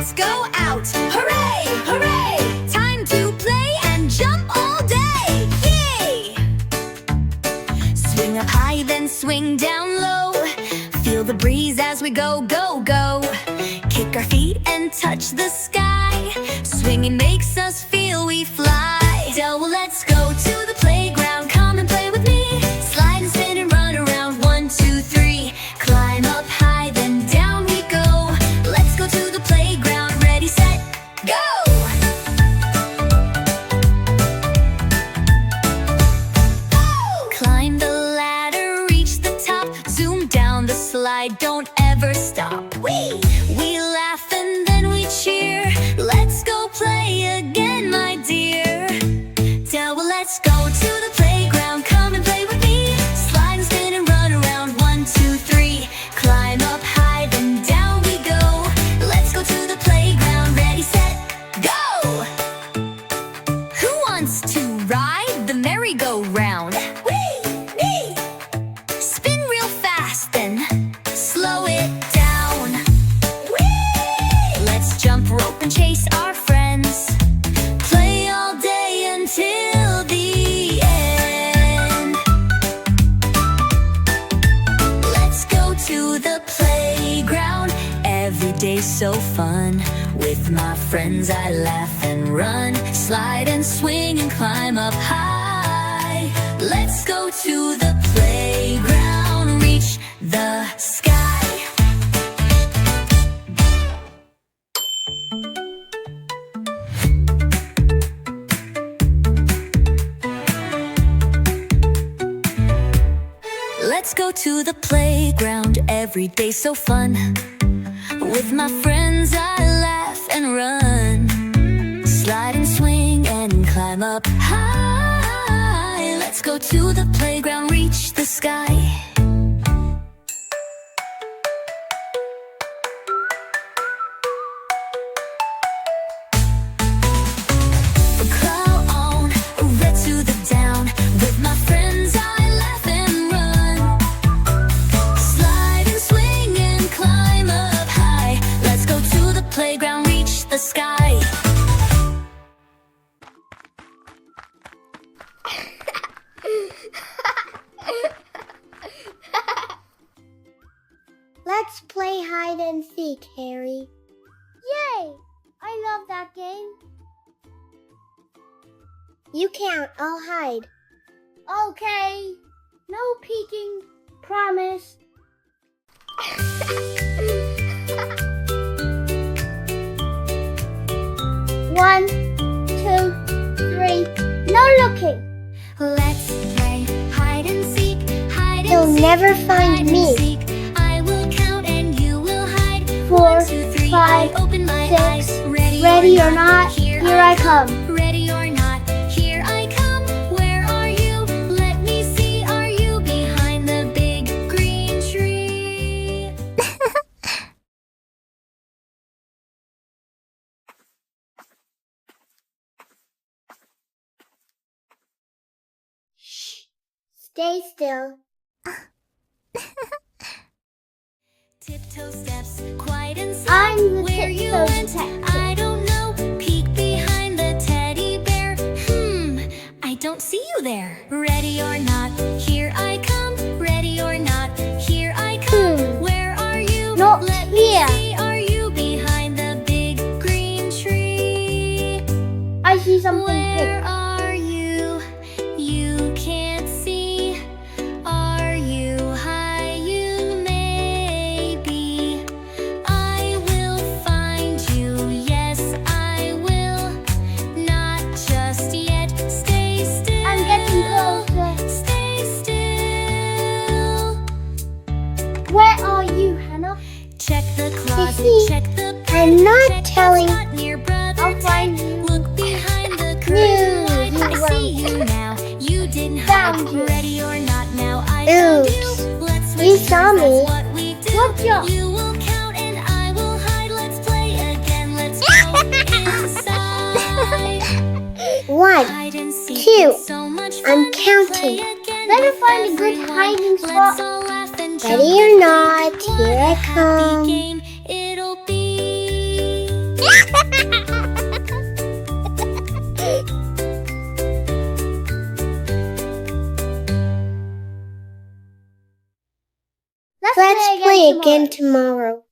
let's go out. Hooray, hooray! Time to play and jump all day. Yay! Swing up high, then swing down low. Feel the breeze as we go, go, go. Kick our feet and touch the sky. Swinging makes us feel we fly. So let's go to the playground. Come and play with me. Slide and spin and run around. 1, 2, 3. Climb up high, then down we go. Let's go to the playground. Ready, set, go! Climb the ladder, reach the top. Zoom down the slide, don't ever stop. We laugh and then we cheer. Let's go play again, my dear. So let's go to the playground. Come and play with me. Slide and spin and run around. 1, 2, 3. Climb up high, then down we go. Let's go to the playground. Ready, set, go! Who wants to ride the merry-go-round? Me! Spin real fast, then slow it down. Let's jump rope and chase our friends. Play all day until the end. Let's go to the playground. Every day's so fun. With my friends I laugh and run. Slide and swing and climb up high. Let's go to the playground. Reach the sky. Let's go to the playground. Every day's so fun. With my friends I laugh and run. Slide and swing and climb up high. Let's go to the playground, reach the sky. Crawl on, red to the down. With my friends I laugh and run. Slide and swing and climb up high. Let's go to the playground, reach the sky. Let's play hide and seek, Harry. Yay! I love that game. You count, I'll hide. Okay. No peeking. Promise. One, 2, 3. No looking. Let's play hide and seek, hide and You'll seek, never find hide me. and seek. I will count and you will hide. 4, 1, 2, 3. 5, I open my 6. eyes. Ready or not, here I come. Ready or not, here I come. Where are you? Let me see. Are you behind the big green tree? Shh. Stay still. Tiptoe steps, quiet and soft. I'm the Where you tiptoe went, detective. I don't know. Peek behind the teddy bear. I don't see you there. Ready or not, here I come. Ready or not, here I come. Where are you? Not Let here. me see. Are you behind the big green tree? I see something Where big. are you? You can't see. Are you high? You may be. I will find you. Yes, I will. Not just yet. Stay still. I'm getting closer. Stay still. Where are you, Hannah? Check the closet. see, Check the I'm bed, not check telling- what's not near brother I'll find Ted. you. Look behind the No, curtain light. you I see won't. you now. You didn't Found hide. you. Ready or not, now I found you. Oops. Let's switch You turns, saw me. that's what we do. Good job. You will count and I will hide. Let's play again. Let's go inside. 1, Hide and seek, 2. it's so much I'm fun. counting. Play again Better with find a good everyone. hiding Let's spot. all laugh and Ready jump or and not, think here I what a happy come. game it'll be. Let's play again tomorrow.